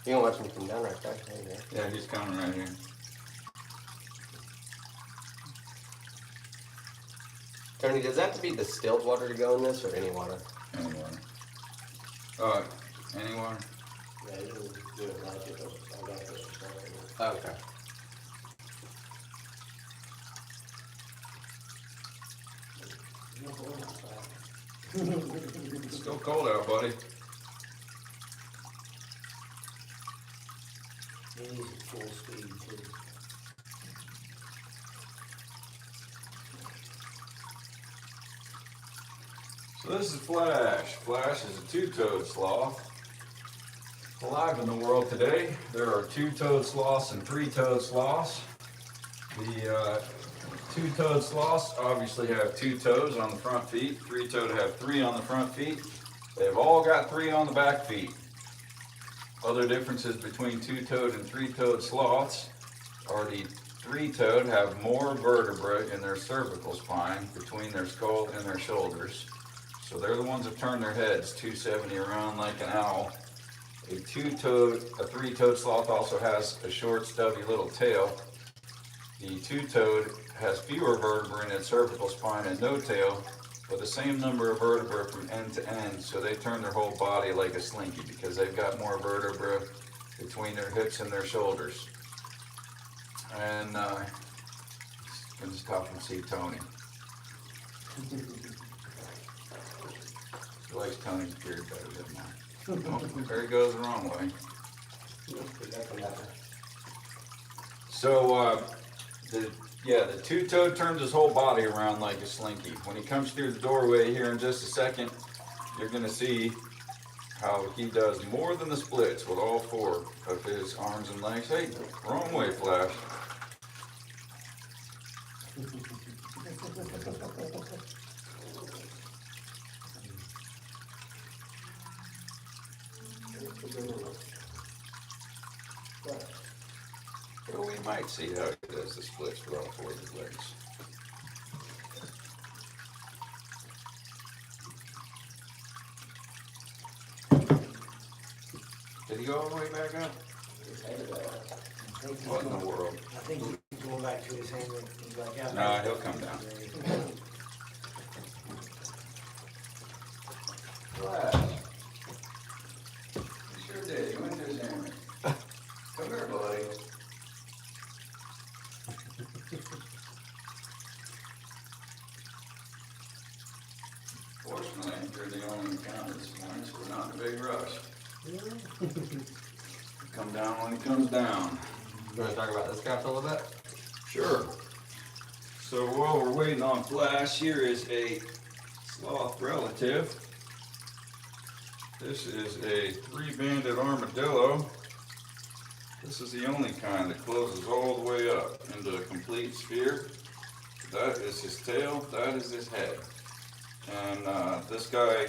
You can watch him come down right there. There you go. Yeah, he's coming right here. Tony, does that have to be distilled water to go in this, or any water? Any water. Any water? Yeah, you can do it like it. I got this. Okay. It's still cold out, buddy. It is at full speed too. So this is Flash. Flash is a two-toed sloth. Alive in the world today, there are two-toed sloths and three-toed sloths. The two-toed sloths obviously have 2 toes on the front feet. Three-toed have 3 on the front feet. They've all got 3 on the back feet. Other differences between two-toed and three-toed sloths are the three-toed have more vertebrae in their cervical spine between their skull and their shoulders. So they're the ones that turn their heads 270 around like an owl. A three-toed sloth also has a short, stubby little tail. The two-toed has fewer vertebrae in its cervical spine and no tail, but the same number of vertebrae from end to end, so they turn their whole body like a slinky because they've got more vertebrae between their hips and their shoulders. And I'm just stop and see Tony. He likes Tony's beard better than mine. Oh, there he goes the wrong way. So the two-toed turns his whole body around like a slinky. When he comes through the doorway here in just a second, you're going to see how he does more than the splits with all 4 of his arms and legs. Hey, wrong way, Flash. Well, we might see how he does the splits with all 4 of his legs. Did he go all the way back up? What in the world? I think he's going back to his hand. He's like out. No, he'll come down. Flash. You sure did. You went to his hand. Come here, buddy. Fortunately, you're the only encounter this morning, so we're not in a big rush. Come down when he comes down. You want to talk about this guy for a little bit? Sure. So while we're waiting on Flash, here is a sloth relative. This is a 3-banded armadillo. This is the only kind that closes all the way up into a complete sphere. That is his tail, that is his head. And this guy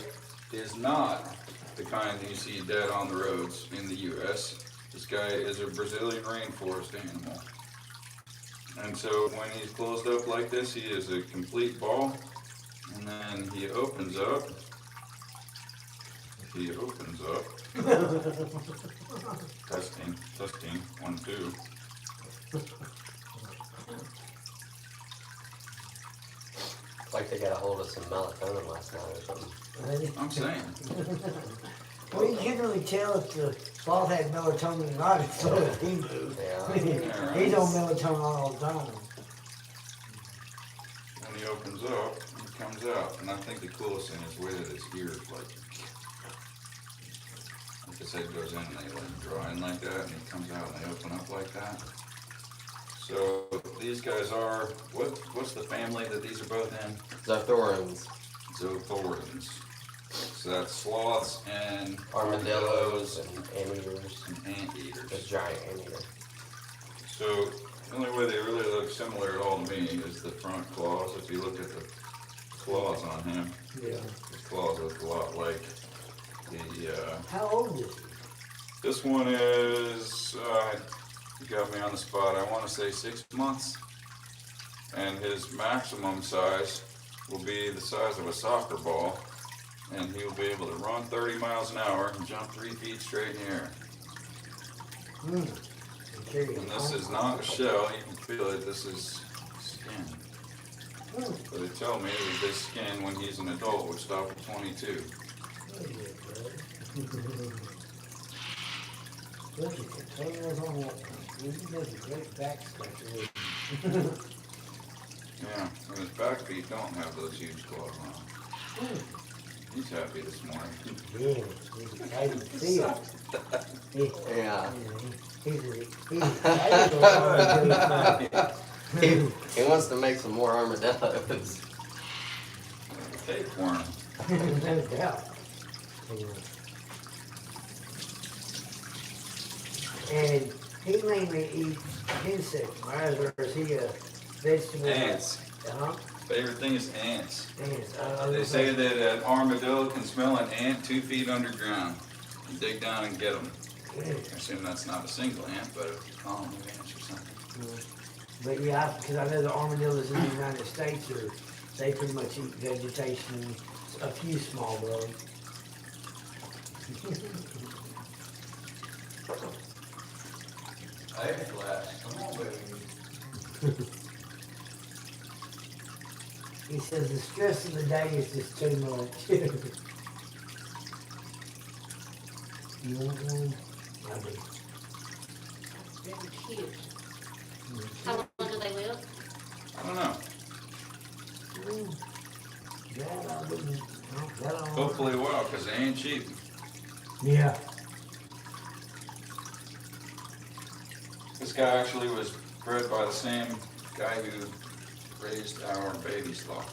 is not the kind that you see dead on the roads in the U.S. This guy is a Brazilian rainforest animal. And so when he's closed up like this, he is a complete ball. And then he opens up. He opens up. Testing, 1, 2. Like they got a hold of some melatonin last night or something. I'm saying. Well, you can't really tell if the sloth had melatonin or not if he moved. Yeah. He's on melatonin all the time. When he opens up, he comes out. And I think the coolest thing is the way that his ears like his head goes in and they let him draw in like that, and he comes out and they open up like that. So these guys are, what's the family that these are both in? Zothorans. Zothorans. So that's sloths and Armadillos and anteaters. and anteaters. A giant anteater. So the only way they really look similar at all to me is the front claws. If you look at the claws on him, Yeah. his claws look a lot like the, How old is he? this one is, you got me on the spot, I want to say 6 months. And his maximum size will be the size of a soccer ball. And he'll be able to run 30 miles an hour and jump 3 feet straight in the air. And carry And it this home. is not a shell, you can feel it, this is skin. But it told me that this skin, when he's an adult, would stop at 22. Look at the tails on that thing. You make a great back scratcher. Yeah, and his back feet don't have those huge claws on them. He's happy this morning. Yeah, he's excited to see it. Yeah. He's excited about it. He wants to make some more armadillos. Tapeworm. No doubt. And he mainly eats insects, right? Or is he a vegetable? Ants. Uh-huh. Favorite thing is ants. Ants. They say that an armadillo can smell an ant 2 feet underground. You dig down and get them. I assume that's not a single ant, but a colony of ants or something. But yeah, because I know the armadillos in the United States they pretty much eat vegetation and a few small bugs. Hey, Flash, come on, baby. He says the stress of the day is just too much. You want one? I do. Very cute. How long do they live? I don't know. That I wouldn't. No, that I don't. Hopefully well, because they ain't cheap. Yeah. This guy actually was bred by the same guy who raised our baby sloth.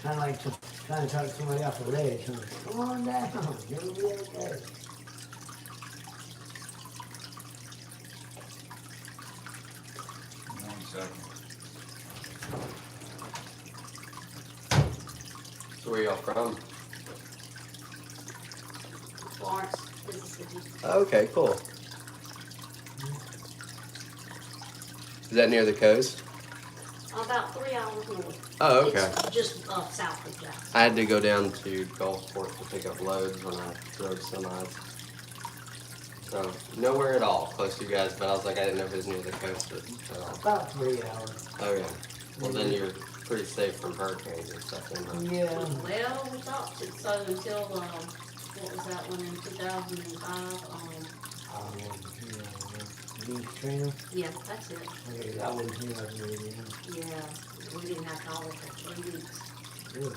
Kind of like trying to talk somebody off the ledge. Huh? Come on down. You'll be okay. One second. So where y'all from? Florence, Mississippi. Okay, cool. Is that near the coast? About 3 hours north. Oh, okay. It's just south of Jackson. I had to go down to Gulfport to pick up loads when I drove semis. So, nowhere at all close to you guys, but I was like, I didn't know if it was near the coast at all. About 3 hours. Oh, yeah. Well, then you're pretty safe from hurricanes and stuff, then, huh? Yeah. Well, we thought so until, what was that one in 2005? Beach trainer. Yeah, that's it. Okay, that was here. Yeah, we didn't have power for 3 weeks. Good.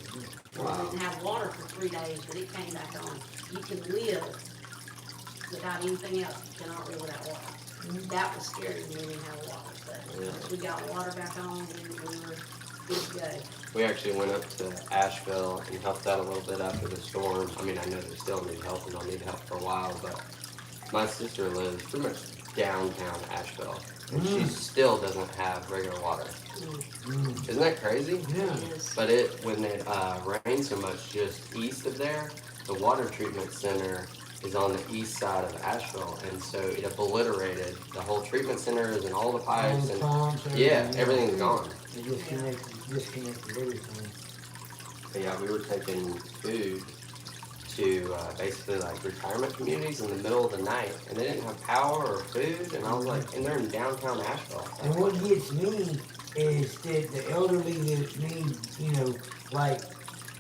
We didn't have water for 3 days, but it came back on. You can live without anything else. You cannot live without water. That was scary when we didn't have water, but once we got water back on, we were good to go. We actually went up to Asheville and helped out a little bit after the storm. I mean, I know they still need help and I'll need help for a while, but my sister lives pretty much downtown Asheville, and she still doesn't have regular water. Isn't that crazy? Yeah. It is. But when it rains so much just east of there, the water treatment center is on the east side of Asheville, and so it obliterated the whole treatment centers and all the pipes and everything's gone. It disconnected everything. But yeah, we were taking food to basically like retirement communities in the middle of the night, and they didn't have power or food, and I was like, and they're in downtown Asheville. And what gets me is that the elderly that need, like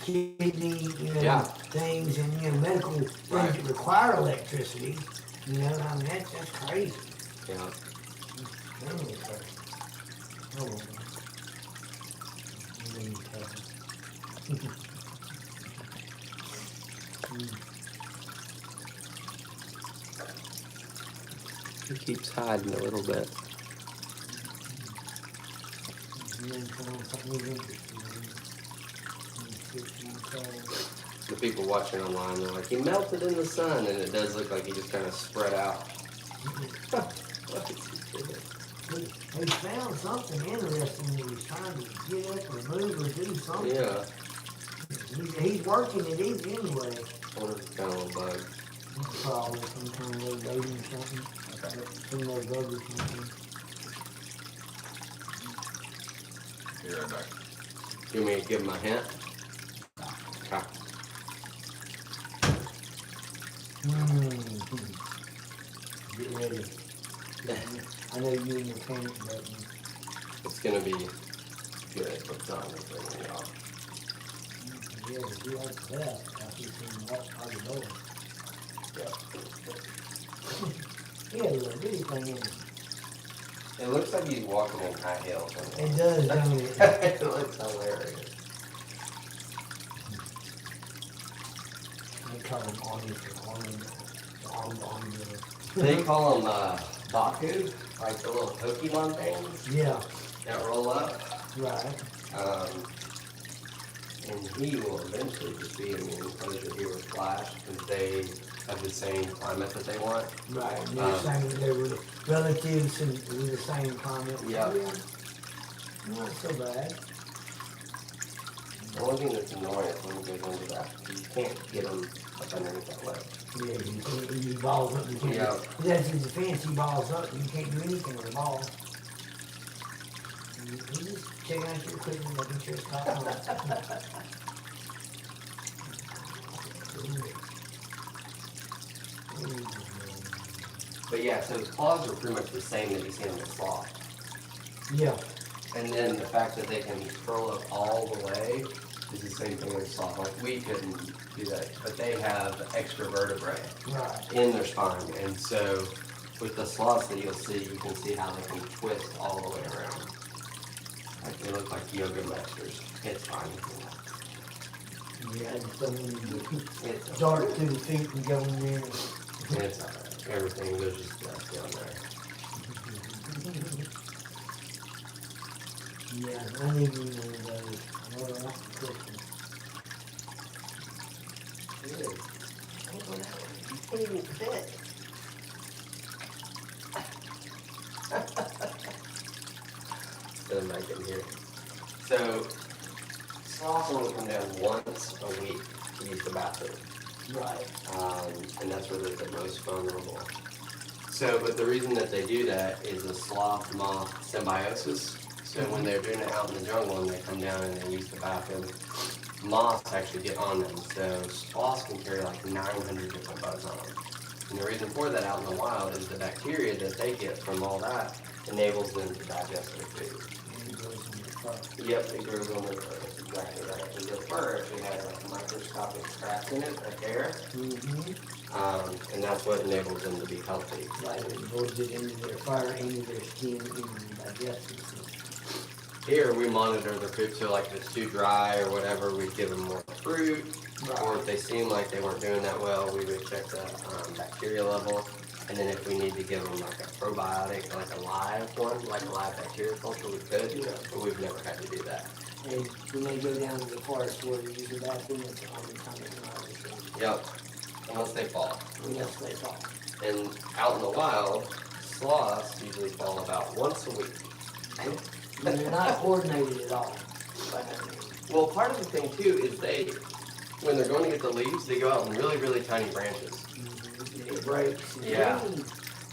kidney, things and, medical things that require electricity, I mean, that's crazy. Yeah. That's really crazy. Oh, well. I'm gonna tell you. He keeps hiding a little bit. The people watching online, they're like, he melted in the sun, and it does look like he just kind of spread out. What is he doing? He found something interesting. He was trying to get up or move or do something. Yeah. He's working it anyway. I wonder if it's kind of a bug. Probably some kind of little baby or something. Some little bug or something. Here, I got. You want me to give him a hint? Okay. Get ready. I know you and your panic button. It's gonna be good. What's on it for y'all? Yeah, if you like that, after you can watch Armadillo. Yeah, there's a big thing in it. It looks like he's walking in high heels. It does, don't it? It looks hilarious. They call them army for armed Armadillo. They call them Baku, like the little Pokemon things Yeah, that roll up. right. And he will eventually just be in the enclosure here with Flash because they have the same climate that they want. Right, and they're saying they were relatives and with the same climate. Yeah. Not so bad. The only thing that's annoying is when you go into that, you can't get them up underneath that leg. Yeah, he balls up, you can't. Yeah. That's his defense, he balls up, and you can't do anything with the ball. He's just checking out your equipment, making sure it's top on. But yeah, so his claws are pretty much the same that you see in the sloth. Yeah, And then the fact that they can curl up all the way is the same thing as sloth. Like we couldn't do that, but they have extra vertebrae right. in their spine. And so with the sloths that you'll see, you can see how they can twist all the way around. Like they look like yoga masters. It's fine. Yeah, so when you It's dart to the feet and go in there. It's alright. Everything, there's just stuff down there. Yeah, I need one of those. I know what I want for Christmas. Good. You can't even fit. Gonna make it here. So, sloths only come down once a week to use the bathroom. Right. And that's where they're the most vulnerable. So, but the reason that they do that is the sloth moth symbiosis. So when they're doing it out in the jungle and they come down and they use the bathroom, moths actually get on them. So sloths can carry like 900 different bugs on them. And the reason for that out in the wild is the bacteria that they get from all that enables them to digest their food. And it goes in your fur. Yep, it grows on their fur. That's exactly right. And their fur actually has like microscopic cracks in it right there. Mm-hmm. And that's what enables them to be healthy. Like it absorbs it into their fur, into their skin, into their digestive system. Here we monitor the food, so like if it's too dry or whatever, we'd give them more fruit. Or if they seem like they weren't doing that well, we would check the bacteria level. And then if we need to give them like a probiotic, like a live one, like a live bacteria culture, we could. But we've never had to do that. And when they go down to the forest where they use the bathroom, it's the only time they can always do it. Yep, unless they fall. Unless they fall. And out in the wild, sloths usually fall about once a week. And they're not coordinated at all. Well, part of the thing too is when they're going to get the leaves, they go out in really, really tiny branches. It breaks. Yeah.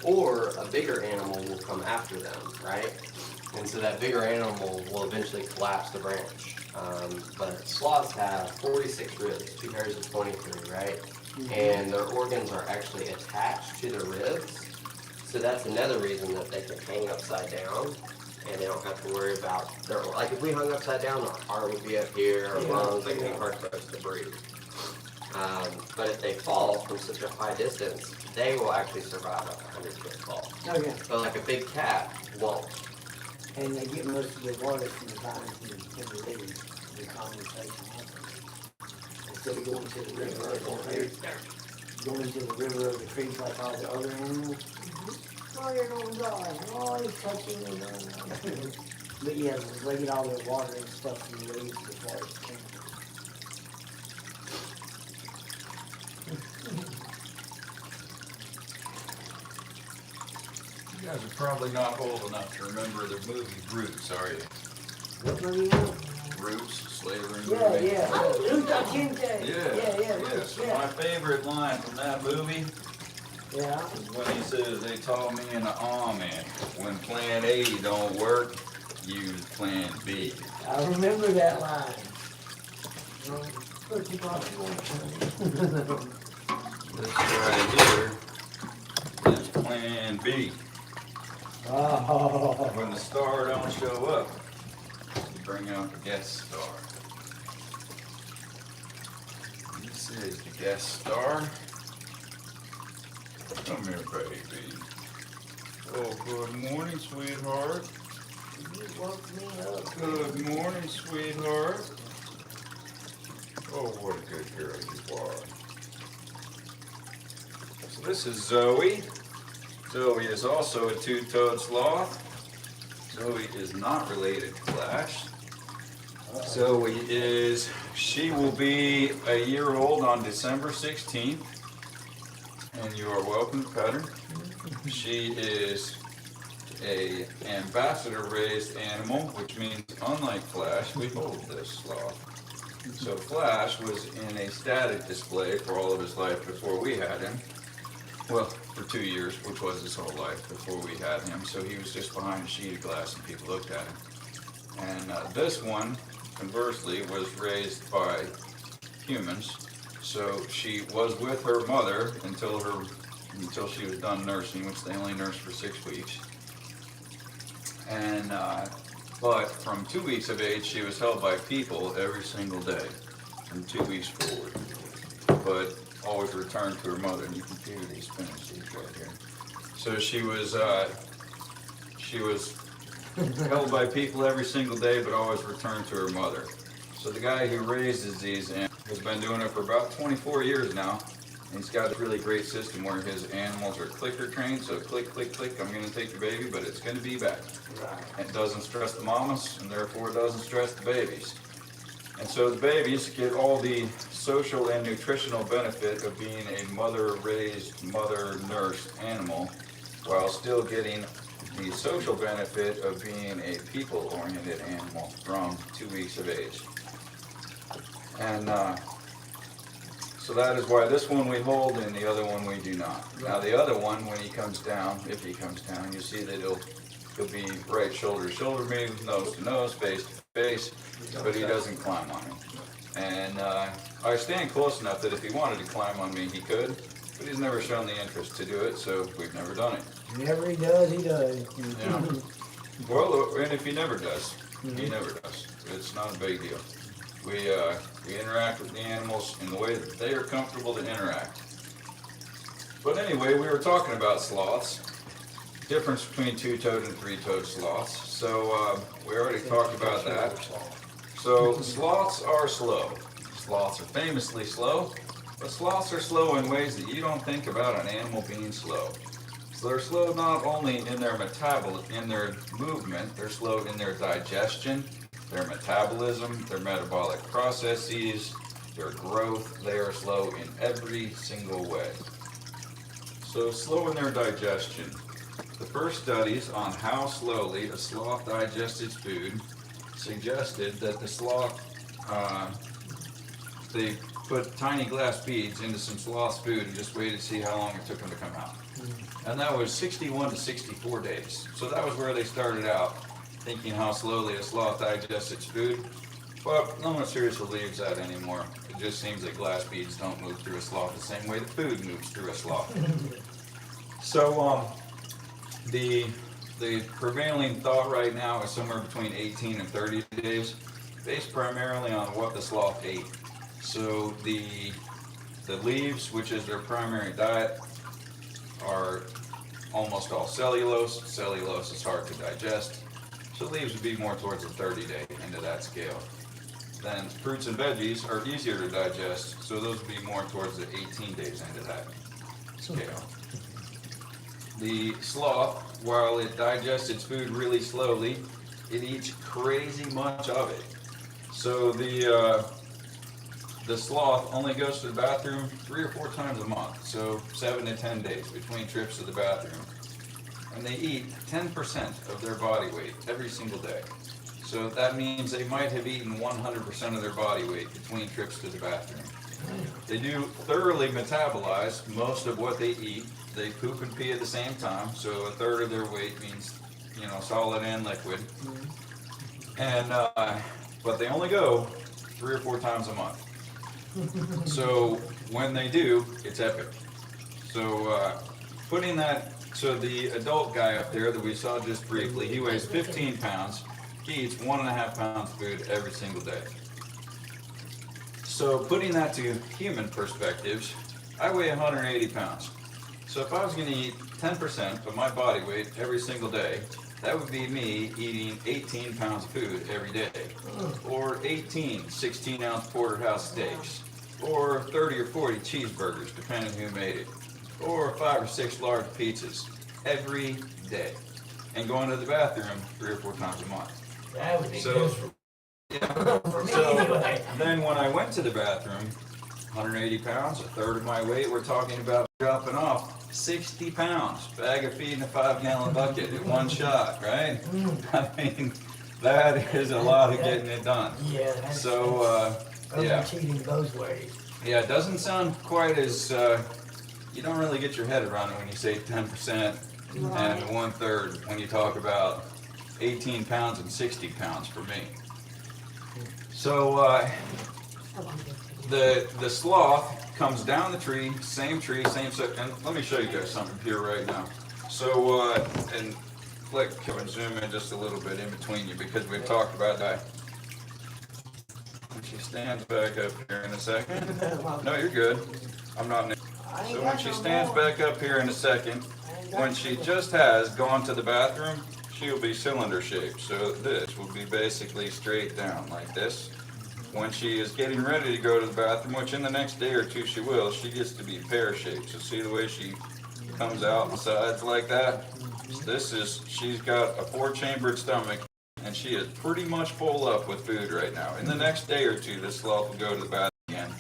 Or a bigger animal will come after them, right? And so that bigger animal will eventually collapse the branch. But sloths have 46 ribs, 2 pairs of 23, right? And their organs are actually attached to the ribs. So that's another reason that they can hang upside down. And they don't have to worry about like if we hung upside down, our heart would be up here, our lungs, like any hard for us to breathe. But if they fall from such a high distance, they will actually survive a 100-foot fall. Okay. But like a big cat won't. And they get most of their water from the vines and the leaves, the condensation happens. Instead of going to the river or going to the river or the creek like all the other animals. Oh, you're gonna die. Oh, he's touching me. But yeah, they get all their water and stuff from the leaves before it's can. You guys are probably not old enough to remember the movie Roots, are you? What movie now? Roots, slavery movie. Yeah. Luther King Day. Yeah. Roots, So my favorite line from that movie Yeah. is when he says, they taught me in the army, when plan A don't work, use plan B. I remember that line. Put you off the one. This right here is Plan B. Oh. When the star don't show up, you bring out the guest star. This is the guest star. Come here, baby. Oh, good morning, sweetheart. You woke me up. Good morning, sweetheart. Oh, what a good girl you are. So this is Zoe. Zoe is also a two-toed sloth. Zoe is not related to Flash. She will be a year old on December 16th. And you are welcome to pet her. She is a ambassador raised animal, which means unlike Flash, we hold this sloth. So Flash was in a static display for all of his life before we had him. Well, for 2 years, which was his whole life before we had him. So he was just behind a sheet of glass and people looked at him. And this one, conversely, was raised by humans. So she was with her mother until she was done nursing, which they only nursed for 6 weeks. And but from 2 weeks of age, she was held by people every single day, from 2 weeks forward. But always returned to her mother, and you can hear these spinning seeds right here. So she was held by people every single day, but always returned to her mother. So the guy who raises these has been doing it for about 24 years now. And he's got a really great system where his animals are clicker trained. So click, click, click, I'm going to take your baby, but it's going to be back. Right. And it doesn't stress the mamas, and therefore it doesn't stress the babies. And so the babies get all the social and nutritional benefit of being a mother-raised, mother-nursed animal, while still getting the social benefit of being a people-oriented animal from 2 weeks of age. And so that is why this one we hold and the other one we do not. Now the other one, when he comes down, if he comes down, you see that he'll be right shoulder to shoulder me, nose to nose, face to face, but he doesn't climb on me. And I stand close enough that if he wanted to climb on me, he could, but he's never shown the interest to do it, so we've never done it. Whenever he does, he does. Yeah. Well, and if he never does, he never does. It's not a big deal. We interact with the animals in the way that they are comfortable to interact. But anyway, we were talking about sloths. Difference between two-toed and three-toed sloths. So we already talked about that. So sloths are slow. Sloths are famously slow, but sloths are slow in ways that you don't think about an animal being slow. So they're slow not only in their movement, they're slow in their digestion, their metabolism, their metabolic processes, their growth. They are slow in every single way. So slow in their digestion. The first studies on how slowly a sloth digests its food suggested that the sloth, they put tiny glass beads into some sloth's food and just waited to see how long it took them to come out. And that was 61 to 64 days. So that was where they started out, thinking how slowly a sloth digests its food. But no one seriously believes that anymore. It just seems that glass beads don't move through a sloth the same way the food moves through a sloth. So the prevailing thought right now is somewhere between 18 and 30 days, based primarily on what the sloth ate. So the leaves, which is their primary diet, are almost all cellulose. Cellulose is hard to digest, so leaves would be more towards the 30-day end of that scale. Then fruits and veggies are easier to digest, so those would be more towards the 18 days end of that scale. The sloth, while it digests its food really slowly, it eats crazy much of it. So the sloth only goes to the bathroom 3 or 4 times a month, so 7 to 10 days between trips to the bathroom. And they eat 10% of their body weight every single day. So that means they might have eaten 100% of their body weight between trips to the bathroom. They do thoroughly metabolize most of what they eat. They poop and pee at the same time, so 1/3 of their weight means, solid and liquid. And but they only go 3 or 4 times a month. So when they do, it's epic. So putting that, so the adult guy up there that we saw just briefly, he weighs 15 pounds. He eats 1.5 pounds of food every single day. So putting that to human perspectives, I weigh 180 pounds. So if I was going to eat 10% of my body weight every single day, that would be me eating 18 pounds of food every day, or 18 16-ounce porterhouse steaks, or 30 or 40 cheeseburgers, depending who made it, or 5 or 6 large pizzas every day, and going to the bathroom 3 or 4 times a month. That would be So- miserable. For me So anyway. then when I went to the bathroom, 180 pounds, a third of my weight, we're talking about dropping off 60 pounds, bag of feed in a 5-gallon bucket in one shot, right? I mean, that is a lot of getting it done. Yeah, that's, So, that's yeah. cheating both ways. Yeah, it doesn't sound quite as, you don't really get your head around it when you say 10% and 1/3 when you talk about 18 pounds and 60 pounds for me. So, the sloth comes down the tree, same, and let me show you guys something here right now. So, and let Kevin zoom in just a little bit in between you because we've talked about that. When she stands back up here in a second. No, you're good. I'm not. So when she stands back up here in a second, when she just has gone to the bathroom, she'll be cylinder shaped. So this will be basically straight down like this. When she is getting ready to go to the bathroom, which in the next day or two she will, she gets to be pear shaped. So see the way she comes out on the sides like that? This is, she's got a 4-chambered stomach and she is pretty much full up with food right now. In the next day or two, this sloth will go to the bathroom again.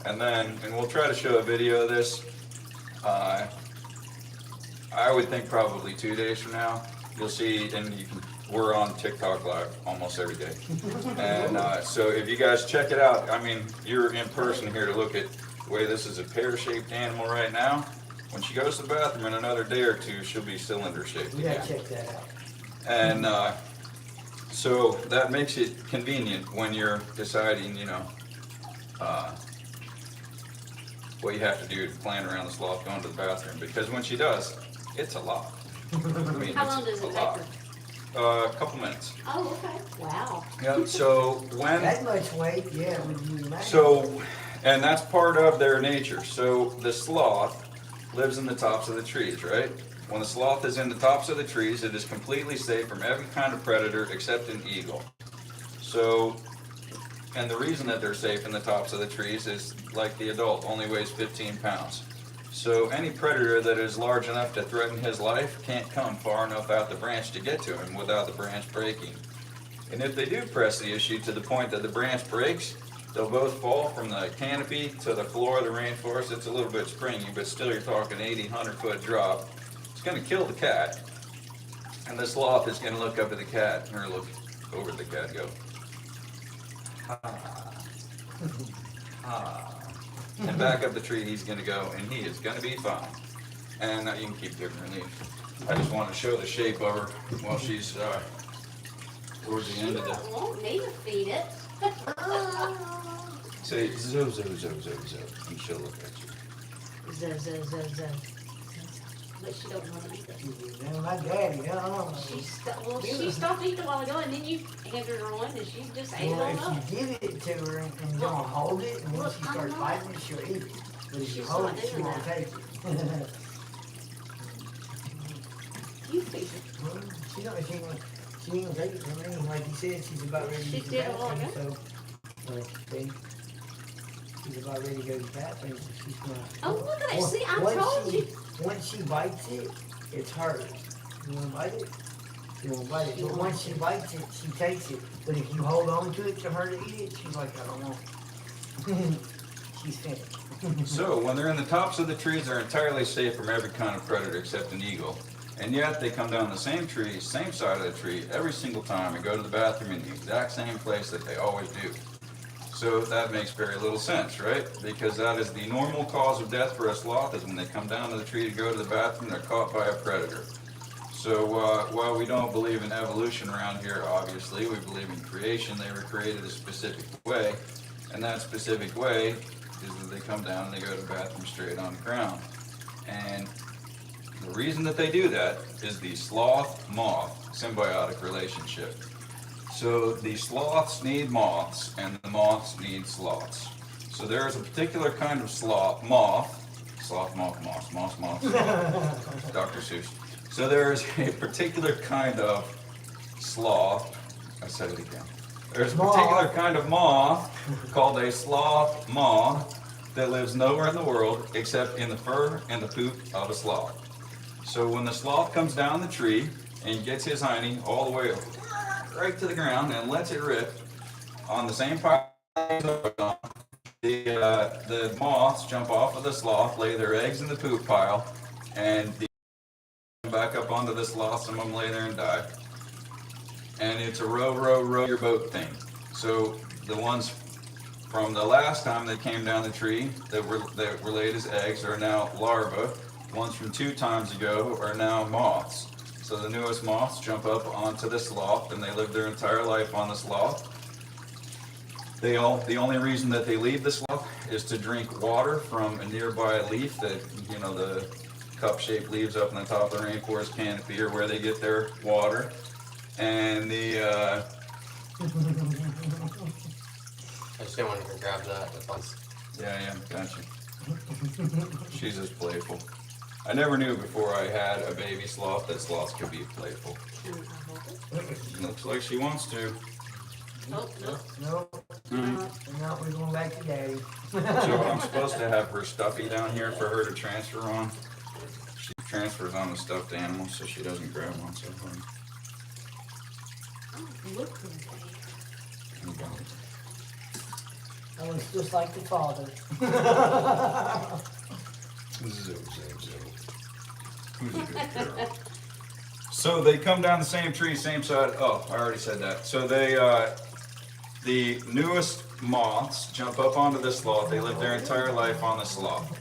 And then, and we'll try to show a video of this. I would think probably 2 days from now, you'll see, and you can, we're on TikTok live almost every day. And so if you guys check it out, I mean, you're in person here to look at the way this is a pear-shaped animal right now. When she goes to the bathroom in another day or two, she'll be cylinder-shaped We again. gotta check that out. And so that makes it convenient when you're deciding, you know, what you have to do to plan around the sloth going to the bathroom. Because when she does, it's a lot. I mean, How long it's does a it take lot. her? A couple minutes. Oh, okay, wow. Yep. So when That much weight, yeah, would you imagine? so, and that's part of their nature. So the sloth lives in the tops of the trees, right? When the sloth is in the tops of the trees, it is completely safe from every kind of predator except an eagle. So, and the reason that they're safe in the tops of the trees is like the adult only weighs 15 pounds. So any predator that is large enough to threaten his life can't come far enough out the branch to get to him without the branch breaking. And if they do press the issue to the point that the branch breaks, they'll both fall from the canopy to the floor of the rainforest. It's a little bit springy, but still you're talking 80, 100-foot drop. It's going to kill the cat. And the sloth is going to look up at the cat, or look over at the cat and go, ha, ha. And back up the tree he's going to go, and he is going to be fine. And you can keep giving her leaves. I just want to show the shape of her while she's towards the She end of the... don't want me to feed it. Say, zo, zo, zo, zo, zo, and she'll look at you. Zo, zo, zo, zo. But she don't want to eat it. You know, my daddy, I don't know. She stopped eating a while ago, and then you handed her one, and she just ate it Well, all up. if you give it to her and don't hold it, and once she starts biting it, she'll eat it. But if you She's hold not it, she doing won't that. take it. You feed her. Well, she ain't gonna take it from me. Like you said, she's about ready to She use the did a while bathroom, so, see, she's about ready to go to the bathroom, so she's not. Oh, look at that. See, I Once told she- you. Once she bites it, it's hers. You wanna bite it? You wanna bite it, but once she bites it, she takes it. But if you hold on to it to her to eat it, she's like, I don't want it. She's finished. So, when they're in the tops of the trees, they're entirely safe from every kind of predator except an eagle. And yet, they come down the same tree, same side of the tree, every single time and go to the bathroom in the exact same place that they always do. So that makes very little sense, right? Because that is the normal cause of death for a sloth, is when they come down to the tree to go to the bathroom, they're caught by a predator. So while we don't believe in evolution around here, obviously, we believe in creation. They were created a specific way, and that specific way is that they come down and they go to the bathroom straight on the ground. And the reason that they do that is the sloth-moth symbiotic relationship. So the sloths need moths, and the moths need sloths. So there is a particular kind of sloth moth, Dr. Seuss. So there is a particular kind of sloth. I said it again. There's a particular kind of moth called a sloth moth that lives nowhere in the world except in the fur and the poop of a sloth. So when the sloth comes down the tree and gets his hiney all the way right to the ground and lets it rip on the same pile, the moths jump off of the sloth, lay their eggs in the poop pile, and back up onto the sloth. Some of them lay there and die. And it's a row your boat thing. So the ones from the last time they came down the tree that were laid as eggs are now larvae. Ones from 2 times ago are now moths. So the newest moths jump up onto the sloth and they live their entire life on the sloth. The only reason that they leave the sloth is to drink water from a nearby leaf that, you know, the cup-shaped leaves up on the top of the rainforest canopy, or where they get their water. And the I just didn't want to grab that. That's fun. yeah, gotcha. She's just playful. I never knew before I had a baby sloth that sloths could be playful. Looks like she wants to. Nope. No, no, we're going back to Daddy. So I'm supposed to have her stuffy down here for her to transfer on. She transfers on the stuffed animals so she doesn't grab one so hard. Oh, look at that. Oh, it's just like the father. Who's a good girl? So they come down the same tree, same side. Oh, I already said that. So they, the newest moths jump up onto the sloth. They live their entire life on the sloth.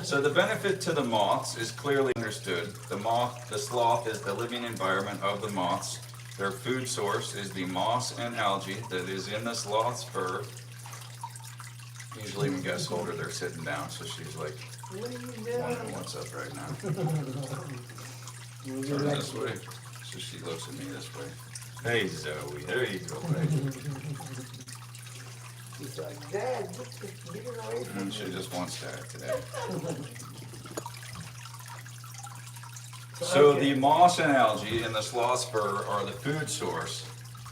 So the benefit to the moths is clearly understood. The sloth is the living environment of the moths. Their food source is the moss and algae that is in the sloth's fur. Usually when guests hold her, they're sitting down, so she's like, What are you wondering doing? what's up right now. Turn this way. So she looks at me this way. Hey Zoe, there you go, baby. She's like, Dad, get it away from And me. she just wants that today. So the moss and algae in the sloth's fur are the food source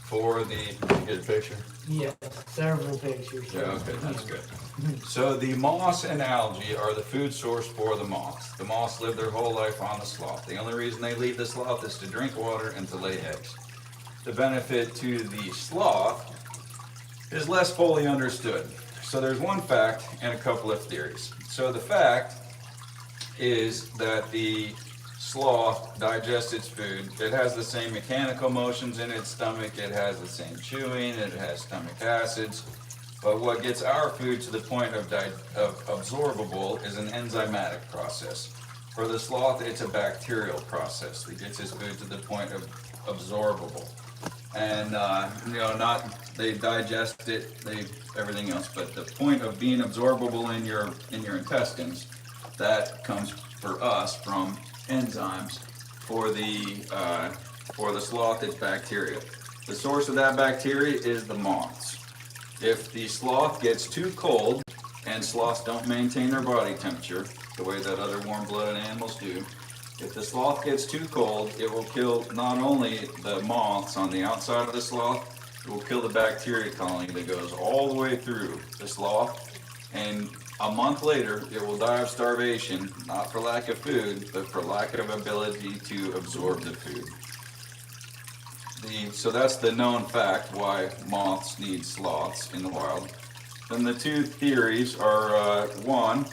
for the. Did you get a picture? Yes, several pictures. Yeah, okay, that's good. So the moss and algae are the food source for the moths. The moths live their whole life on the sloth. The only reason they leave the sloth is to drink water and to lay eggs. The benefit to the sloth is less fully understood. So there's one fact and a couple of theories. So the fact is that the sloth digests its food. It has the same mechanical motions in its stomach. It has the same chewing. It has stomach acids. But what gets our food to the point of absorbable is an enzymatic process. For the sloth, it's a bacterial process that gets its food to the point of absorbable. And they digest it, everything else. But the point of being absorbable in your intestines, that comes for us from enzymes. For the sloth, it's bacteria. The source of that bacteria is the moths. If the sloth gets too cold, and sloths don't maintain their body temperature the way that other warm-blooded animals do, if the sloth gets too cold, it will kill not only the moths on the outside of the sloth, it will kill the bacteria colony that goes all the way through the sloth, and a month later, it will die of starvation, not for lack of food, but for lack of ability to absorb the food. So that's the known fact why moths need sloths in the wild. Then the two theories are, one,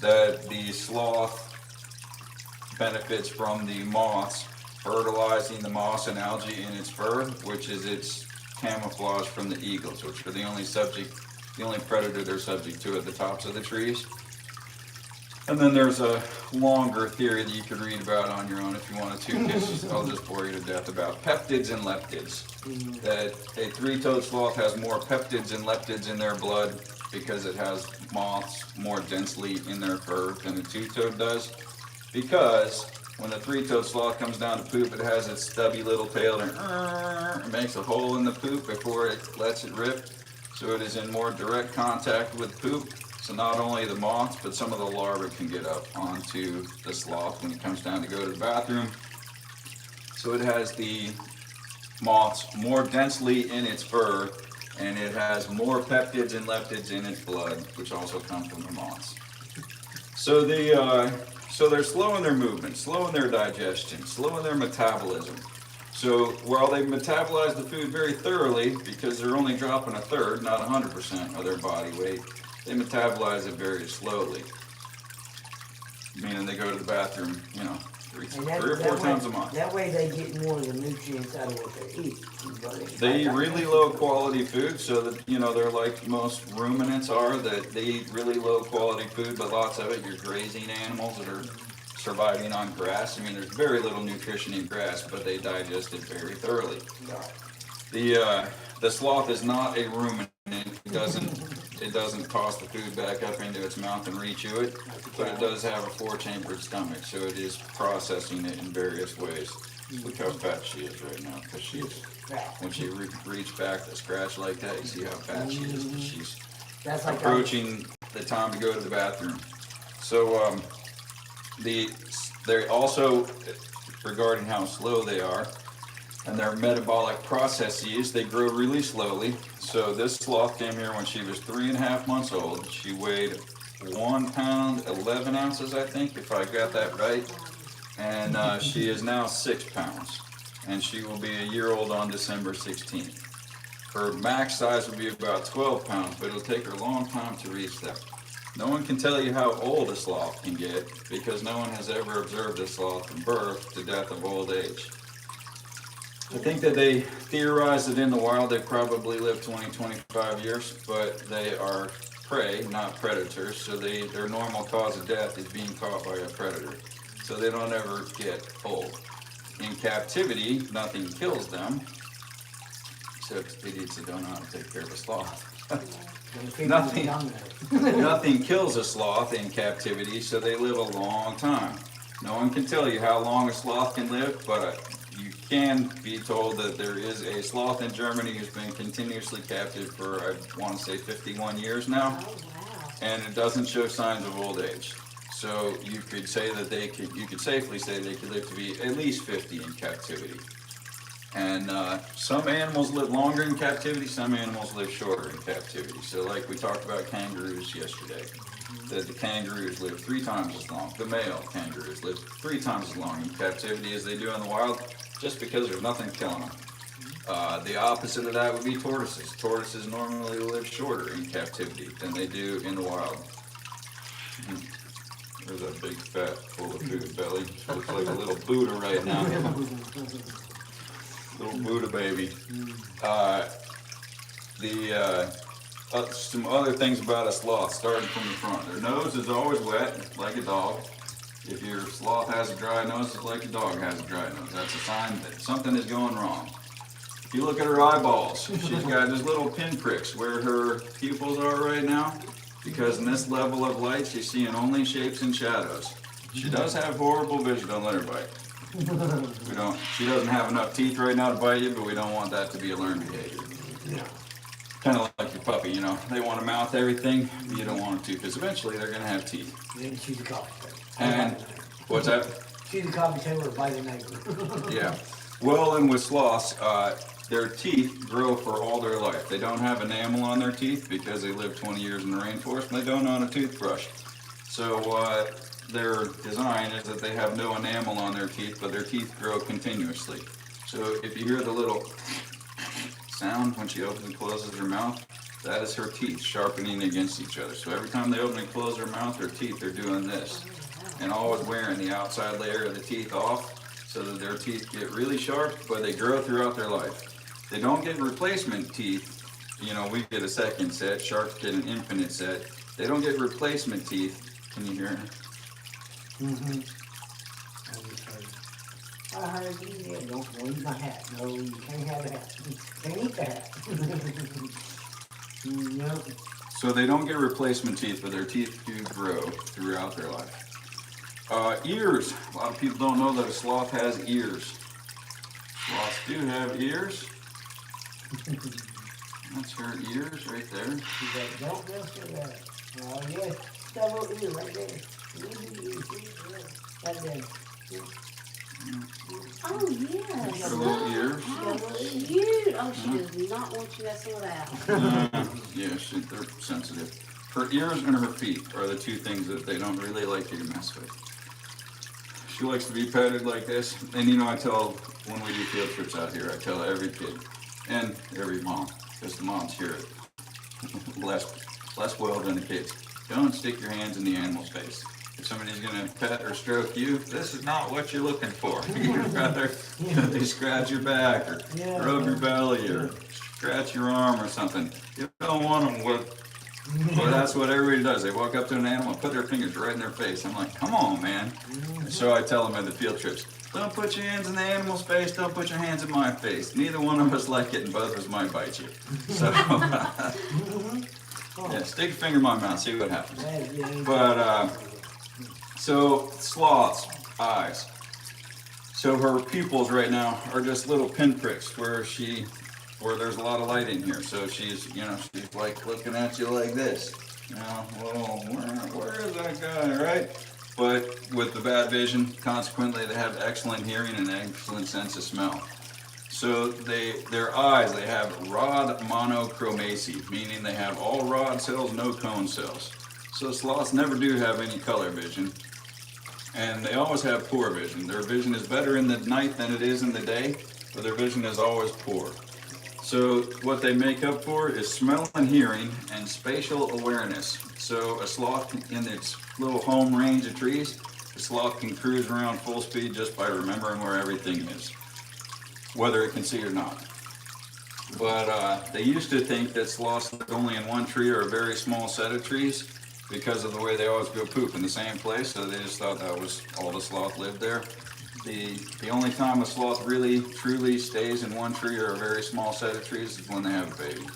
that the sloth benefits from the moths fertilizing the moss and algae in its fur, which is its camouflage from the eagles, which are the only predator they're subject to at the tops of the trees. And then there's a longer theory that you could read about on your own if you wanted to, because I'll just bore you to death about peptids and leptids. That a three-toed sloth has more peptids and leptids in their blood because it has moths more densely in their fur than a two-toed does. Because when a three-toed sloth comes down to poop, it has its stubby little tail and it makes a hole in the poop before it lets it rip. So it is in more direct contact with poop. So not only the moths, but some of the larvae can get up onto the sloth when it comes down to go to the bathroom. So it has the moths more densely in its fur, and it has more peptids and leptids in its blood, which also come from the moths. So they're slowing their movement, slowing their digestion, slowing their metabolism. So while they metabolize the food very thoroughly, because they're only dropping a third, not 100% of their body weight, they metabolize it very slowly. Meaning they go to the bathroom, you know, three or four times a month. That way they get more of the nutrients out of what they eat. They eat really low quality food, so that, you know, they're like most ruminants are, that they eat really low quality food, but lots of it, you're grazing animals that are surviving on grass. I mean, there's very little nutrition in grass, but they digest it very thoroughly. The sloth is not a ruminant. It doesn't toss the food back up into its mouth and rechew it, but it does have a 4-chambered stomach, so it is processing it in various ways. Look how fat she is right now, because she is, when she reaches back to scratch like that, you see how fat she is. She's approaching the time to go to the bathroom. So they're also, regarding how slow they are, and their metabolic processes, they grow really slowly. So this sloth came here when she was 3.5 months old. She weighed 1 pound 11 ounces, I think, if I got that right. And she is now 6 pounds, and she will be a year old on December 16th. Her max size will be about 12 pounds, but it'll take her a long time to reach that. No one can tell you how old a sloth can get, because no one has ever observed a sloth from birth to death of old age. I think that they theorize that in the wild they probably live 20-25 years, but they are prey, not predators, so their normal cause of death is being caught by a predator. So they don't ever get old. In captivity, nothing kills them, except idiots that don't know how to take care of a sloth. Nothing kills a sloth in captivity, so they live a long time. No one can tell you how long a sloth can live, but you can be told that there is a sloth in Germany who's been continuously captive for, I want to say, 51 years now, and it doesn't show signs of old age. So you could say that you could safely say they could live to be at least 50 in captivity. And some animals live longer in captivity, some animals live shorter in captivity. So like we talked about kangaroos yesterday, that the kangaroos live 3 times as long. The male kangaroos live 3 times as long in captivity as they do in the wild, just because there's nothing killing them. The opposite of that would be tortoises. Tortoises normally live shorter in captivity than they do in the wild. There's a big fat full of food belly. She looks like a little Buddha right now. Little Buddha baby. Some other things about a sloth, starting from the front. Their nose is always wet, like a dog. If your sloth has a dry nose, it's like a dog has a dry nose. That's a sign that something is going wrong. If you look at her eyeballs, she's got just little pinpricks where her pupils are right now, because in this level of light, she's seeing only shapes and shadows. She does have horrible vision. Don't let her bite. She doesn't have enough teeth right now to bite you, but we don't want that to be a learned behavior. Yeah. Kind of like your puppy, you know. They want to mouth everything, but you don't want them to, because eventually they're going to have teeth. Then chew the coffee table. And what's that? Chew the coffee table or bite a neighbor. Yeah. Well, and with sloths, their teeth grow for all their life. They don't have enamel on their teeth because they live 20 years in the rainforest, and they don't own a toothbrush. So their design is that they have no enamel on their teeth, but their teeth grow continuously. So if you hear the little sound when she opens and closes her mouth, that is her teeth sharpening against each other. So every time they open and close their mouth, their teeth are doing this, and always wearing the outside layer of the teeth off so that their teeth get really sharp, but they grow throughout their life. They don't get replacement teeth. You know, we get a second set, sharks get an infinite set. They don't get replacement teeth. Can you hear her? Mm-hmm. I heard you said, don't eat my hat. No, you can't have a hat. You can't eat the hat. Nope. So they don't get replacement teeth, but their teeth do grow throughout their life. Ears. A lot of people don't know that a sloth has ears. Sloths do have ears. That's her ears right there. She's like, don't mess with that. Oh, yeah. That little ear right there. Right there. Oh, yes. Her little ears. How cute. Oh, she does not want you messing with that. Yeah, they're sensitive. Her ears and her feet are the two things that they don't really like you to mess with. She likes to be petted like this. And you know, I tell, when we do field trips out here, I tell every kid and every mom, because the moms hear it less well than the kids. Don't stick your hands in the animal's face. If somebody's gonna pet or stroke you, this is not what you're looking for. You'd rather they scratch your back or rub your belly or scratch your arm or something. You don't want them with, well, that's what everybody does. They walk up to an animal and put their fingers right in their face. I'm like, come on, man. So I tell them at the field trips, don't put your hands in the animal's face, don't put your hands in my face. Neither one of us like it and both of us might bite you. So, yeah, stick your finger in my mouth, see what happens. But, so sloths, eyes. So her pupils right now are just little pinpricks where there's a lot of light in here. So she's like looking at you like this. You know, whoa, where is that guy, right? But with the bad vision, consequently, they have excellent hearing and excellent sense of smell. So their eyes, they have rod monochromacy, meaning they have all rod cells, no cone cells. So sloths never do have any color vision. And they always have poor vision. Their vision is better in the night than it is in the day, but their vision is always poor. So what they make up for is smell and hearing and spatial awareness. So a sloth in its little home range of trees, a sloth can cruise around full speed just by remembering where everything is, whether it can see or not. But they used to think that sloths lived only in one tree or a very small set of trees, because of the way they always go poop in the same place, so they just thought that was all the sloth lived there. The only time a sloth really truly stays in one tree or a very small set of trees is when they have a baby.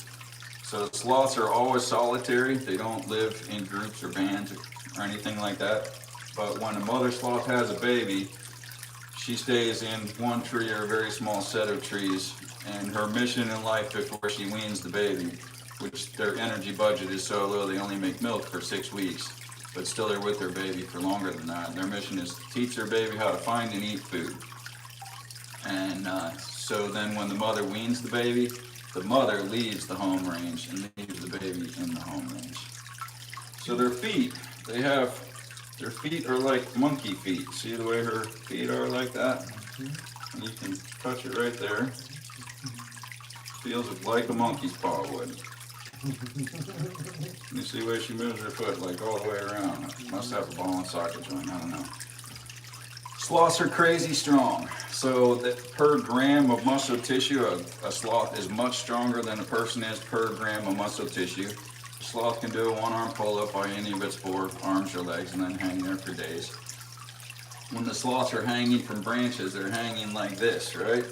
So sloths are always solitary. They don't live in groups or bands or anything like that. But when a mother sloth has a baby, she stays in one tree or a very small set of trees, and her mission in life before she weans the baby, which their energy budget is so low they only make milk for 6 weeks, but still they're with their baby for longer than that. And their mission is to teach their baby how to find and eat food. And so then when the mother weans the baby, the mother leaves the home range and leaves the baby in the home range. So their feet are like monkey feet. See the way her feet are like that? And you can touch it right there. Feels like a monkey's paw would. You see the way she moves her foot, like all the way around. Must have a ball and socket joint, I don't know. Sloths are crazy strong. So that per gram of muscle tissue, a sloth is much stronger than a person is per gram of muscle tissue. A sloth can do a one-arm pull-up by any of its 4 arms or legs and then hang there for days. When the sloths are hanging from branches, they're hanging like this, right?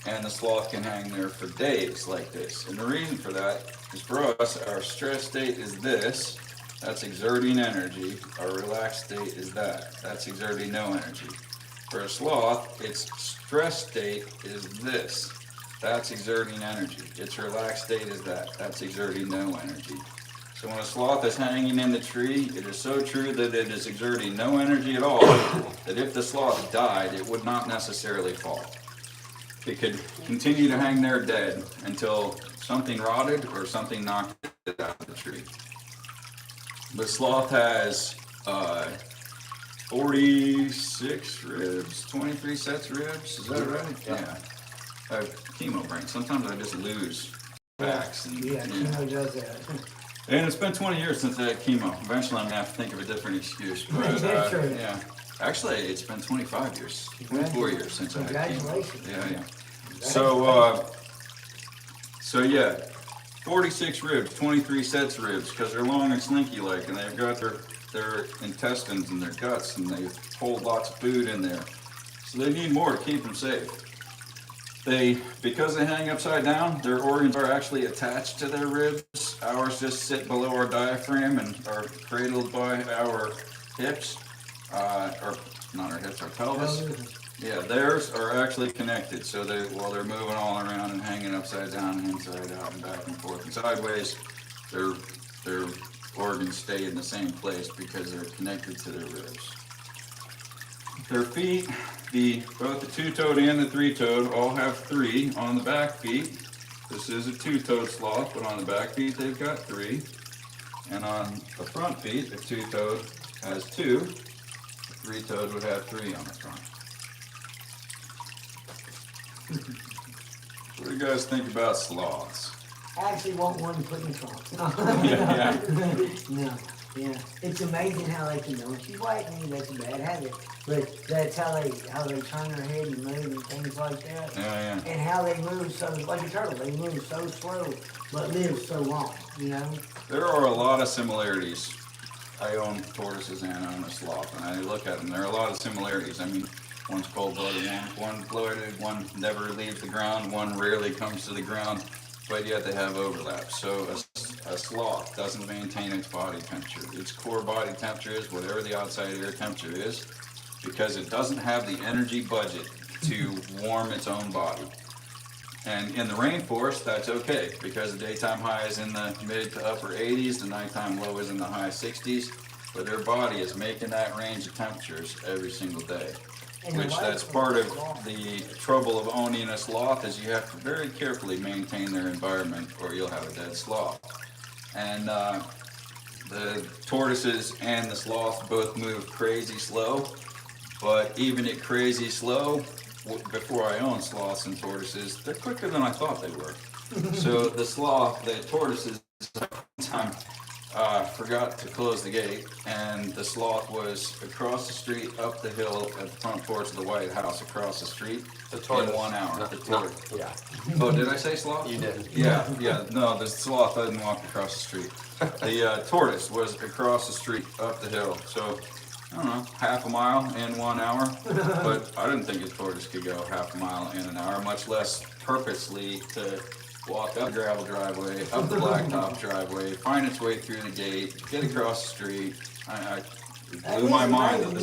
And the sloth can hang there for days like this. And the reason for that is for us, our stress state is this. That's exerting energy. Our relaxed state is that. That's exerting no energy. For a sloth, its stress state is this. That's exerting energy. Its relaxed state is that. That's exerting no energy. So when a sloth is hanging in the tree, it is so true that it is exerting no energy at all, that if the sloth died, it would not necessarily fall. It could continue to hang there dead until something rotted or something knocked it out of the tree. The sloth has 46 ribs, 23 sets of ribs. Is that right? Yeah. I have chemo brain. Sometimes I just lose facts. And, chemo does that. And it's been 20 years since I had chemo. Eventually I'm going to have to think of a different excuse. But, yeah. Actually, it's been 25 years, 24 years since I had chemo. Yeah. So yeah, 46 ribs, 23 sets of ribs, because they're long and slinky like, and they've got their intestines and their guts, and they hold lots of food in there. So they need more to keep them safe. Because they hang upside down, their organs are actually attached to their ribs. Ours just sit below our diaphragm and are cradled by our hips, or not our hips, our pelvis. Yeah, theirs are actually connected, so while they're moving all around and hanging upside down and inside out and back and forth and sideways, their organs stay in the same place because they're connected to their ribs. Their feet, both the two-toed and the three-toed, all have 3 on the back feet. This is a two-toed sloth, but on the back feet they've got 3. And on the front feet, the two-toed has 2. The three-toed would have 3 on the front. What do you guys think about sloths? I actually want one to put in the trunk. Yeah. No, yeah. It's amazing how they can know. She's white and that's a bad habit. But that's how they turn their head and move and things like that. Yeah. And how they move so, like a turtle, they move so slow, but live so long, you know? There are a lot of similarities. I own tortoises and I own a sloth, and I look at them. There are a lot of similarities. I mean, one's cold-blooded, one's blooded, one never leaves the ground, one rarely comes to the ground, but yet they have overlap. So a sloth doesn't maintain its body temperature. Its core body temperature is whatever the outside air temperature is, because it doesn't have the energy budget to warm its own body. And in the rainforest, that's okay, because the daytime high is in the mid to upper 80s, the nighttime low is in the high 60s, but their body is making that range of temperatures every single day. Which that's part of the trouble of owning a sloth, is you have to very carefully maintain their environment or you'll have a dead sloth. And the tortoises and the sloths both move crazy slow, but even at crazy slow, before I owned sloths and tortoises, they're quicker than I thought they were. So the tortoises time forgot to close the gate, and the sloth was across the street, up the hill at the front porch of the White House, across the street The tortoise. in 1 hour. No, The tortoise. yeah. Oh, did I say sloth? You did. Yeah. No, the sloth doesn't walk across the street. The tortoise was across the street, up the hill. So, I don't know, half a mile in 1 hour. But I didn't think a tortoise could go half a mile in an hour, much less purposely to walk up the gravel driveway, up the blacktop driveway, find its way through the gate, get across the street. It blew my mind that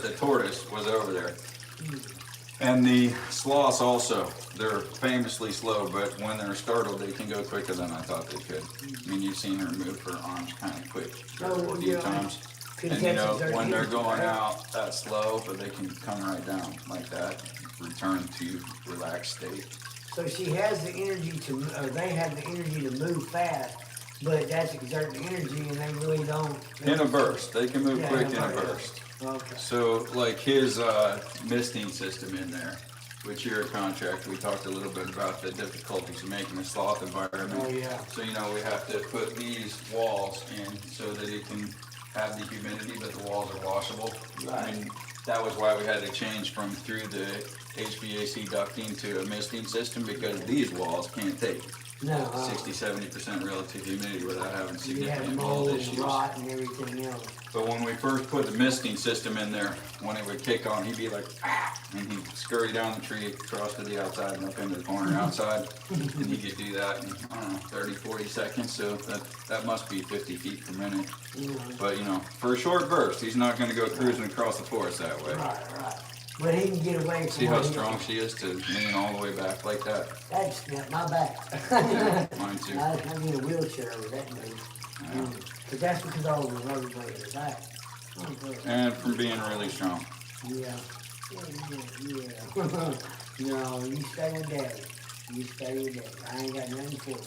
the tortoise was over there. And the sloths also, they're famously slow, but when they're startled, they can go quicker than I thought they could. I mean, you've seen her move her arms kind of quick, 3 or 4 times. And you know, when they're going out that slow, but they can come right down like that, return to relaxed state. So she has the energy they have the energy to move fast, but that's exerting energy and they really don't. In a burst, they can move quick in a burst. burst. Okay. So like his misting system in there, which you're a contractor, we talked a little bit about the difficulties of making a sloth environment. Oh yeah. So you know, we have to put these walls in so that it can have the humidity, but the walls are washable. Right. And that was why we had to change from through the HVAC ducting to a misting system, because these walls can't take 60-70% relative humidity without having You significant have mold mold and issues. rot and everything else. But when we first put the misting system in there, when it would kick on, he'd be like, ah, and he'd scurry down the tree, across to the outside and up into the corner outside. And he could do that in, I don't know, 30, 40 seconds. So that must be 50 feet per minute. Yeah. But you know, for a short burst, he's not going to go cruising across the forest that way. Right. But he can get away from See how strong she is to lean all the way back like that? That's my back. Yeah, mine too. I need a wheelchair with that move. But that's because all the rubber blade is back. And from being really strong. Yeah. No, you stay with daddy. I ain't got nothing for you.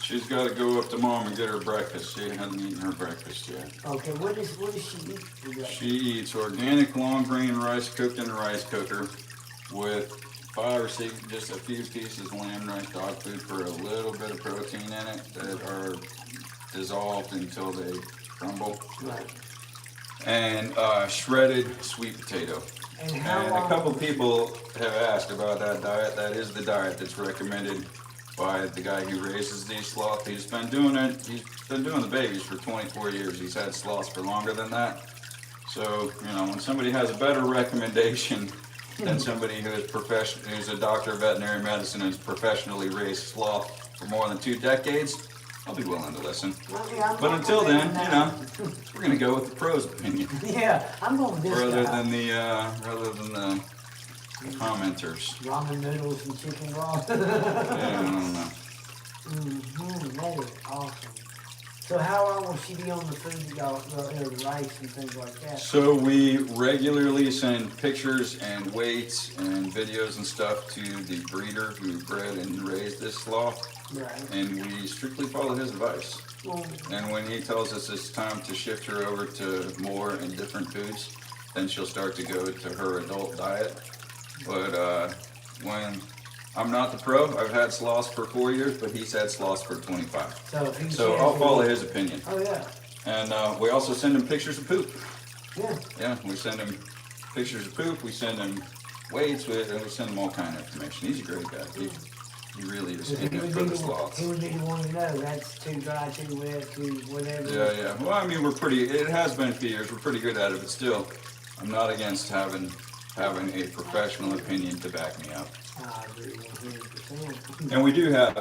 She's got to go up to mom and get her breakfast. She hasn't eaten her breakfast yet. Okay, what does she eat for breakfast? She eats organic long grain rice cooked in a rice cooker with 5 or 6, just a few pieces of lamb rice dog food for a little bit of protein in it that are dissolved until they crumble. Right. And shredded sweet potato. And And a couple people have asked about that diet. That is the diet that's recommended by the guy who raises these sloths. He's been doing it. He's been doing the babies for 24 years. He's had sloths for longer than that. So, you know, when somebody has a better recommendation than somebody who is who's a doctor of veterinary medicine and has professionally raised sloth for more than 2 decades, I'll be willing to listen. But until then, you know, we're gonna go with the pros' opinion. Yeah, I'm going with this rather guy. than the commenters. Ramen noodles and chicken broth. Yeah, I don't know. That is awesome. So how long will she be on the food, y'all, the rice and things like that? So we regularly send pictures and weights and videos and stuff to the breeder who bred and raised this sloth, Right. and we strictly follow his advice. Well, And when he tells us it's time to shift her over to more and different foods, then she'll start to go to her adult diet. But when I'm not the pro, I've had sloths for 4 years, but he's had sloths for 25. so if he So says I'll that follow he- his opinion. Oh, yeah. And we also send him pictures of poop. Yeah. Yeah, we send him pictures of poop, we send him weights, we send him all kind of information. He's a great guy. He really is in it for the sloths. He would be the one to know that's too dry, too wet, too whatever. Yeah. Well, I mean, it has been a few years, we're pretty good at it, but still, I'm not against having a professional opinion to back me up. I agree 100%. And we do have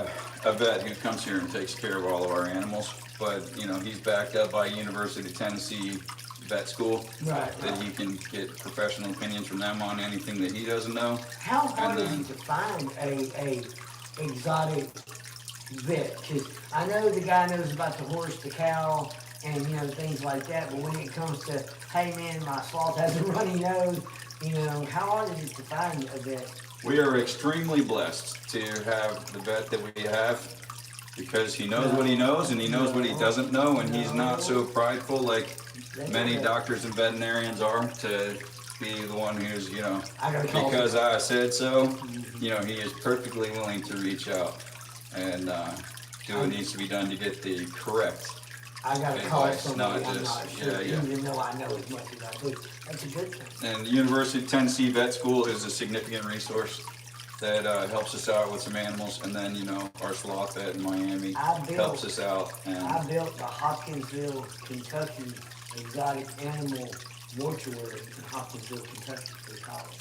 a vet who comes here and takes care of all of our animals, but, you know, he's backed up by University of Tennessee vet school. Right. That he can get professional opinions from them on anything that he doesn't know. How hard And is then- it to find a exotic vet? Because I know the guy knows about the horse, the cow, and you know things like that. But when it comes to, hey man, my sloth has a runny nose, you know, how hard is it to find a vet? We are extremely blessed to have the vet that we have because he knows what he knows and he knows what he doesn't know, and he's not so prideful like many doctors and veterinarians are to be the one who's, you know, I gotta call because I said so, you know, he is perfectly willing to reach out and do what needs to be done to get the correct. I gotta call advice, somebody. not I'm just- not sure, yeah. even though I know as much as I do. That's a good thing. And the University of Tennessee Vet School is a significant resource that helps us out with some animals, and then, you know, our sloth vet in Miami helps us out. I And built the Hopkinsville, Kentucky exotic animal mortuary in Hopkinsville, Kentucky for college.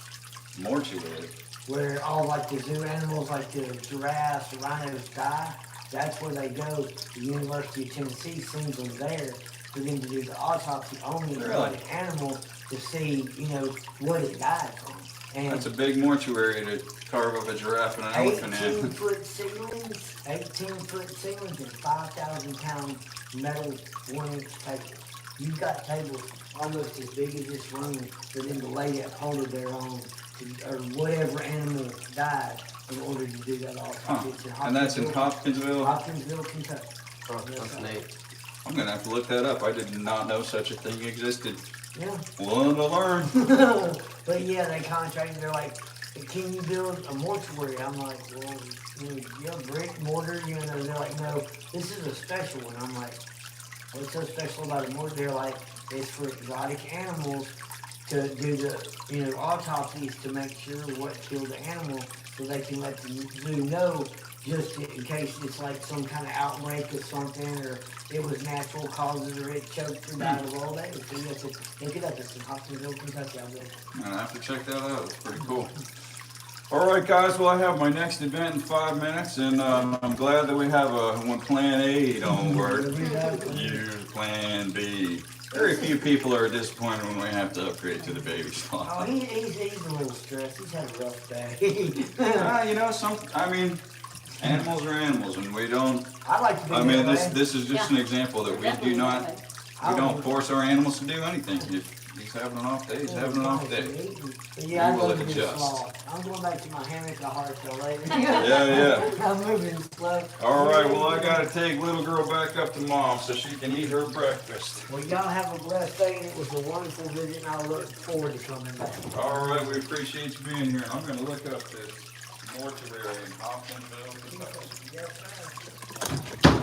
mortuary. Where all like the zoo animals, like the giraffes, the rhinos die. That's where they go. The University of Tennessee sends them there for them to do the autopsy on the exotic animal to see, you know, what it died from. And That's a big mortuary to carve up a giraffe and an elephant in. 18-foot ceilings, 18-foot ceilings, and 5,000-pound metal 1-inch tables. You've got tables almost as big as this room for them to lay that polo bear on, or whatever animal died, in order to do that autopsy. It's in And that's in Hopkinsville? Hopkinsville, Kentucky. Oh, that's neat. I'm gonna have to look that up. I did not know such a thing existed. Yeah. Willing to learn. But yeah, they contracted, they're like, can you build a mortuary? I'm like, well, you know, you have brick, mortar, you know, they're like, no, this is a special one. I'm like, what's so special about a mortuary? They're like, it's for exotic animals to do the, you know, autopsies to make sure what killed the animal so they can let the zoo know just in case it's like some kind of outbreak or something, or it was natural causes, or it choked or died of old age. So you have to look it up. It's in Hopkinsville, Kentucky. I'll bet. I'm gonna have to check that out. It's pretty cool. All right, guys. Well, I have my next event in 5 minutes, and I'm glad that we have when Plan A don't work, use Plan B. Very few people are disappointed when we have to upgrade to the baby Oh, sloth. he's a little stressed. He's had a rough day. You know, I mean, animals are animals, and we don't. I like to be I mean, that way. this is just an example that we do not. We don't force our animals to do anything. If he's having an off day, he's having an off day. Yeah, We I'm will going to be adjust. sloth. I'm going back to my hammock and hardtail later. Yeah. I'm moving slow. All right, well, I gotta take little girl back up to mom so she can eat her breakfast. Well, y'all have a blessed day, and it was a wonderful visit, and I look forward to coming back. All right, we appreciate you being here. I'm gonna look up this mortuary in Hopkinsville, Kentucky. Yes, sir.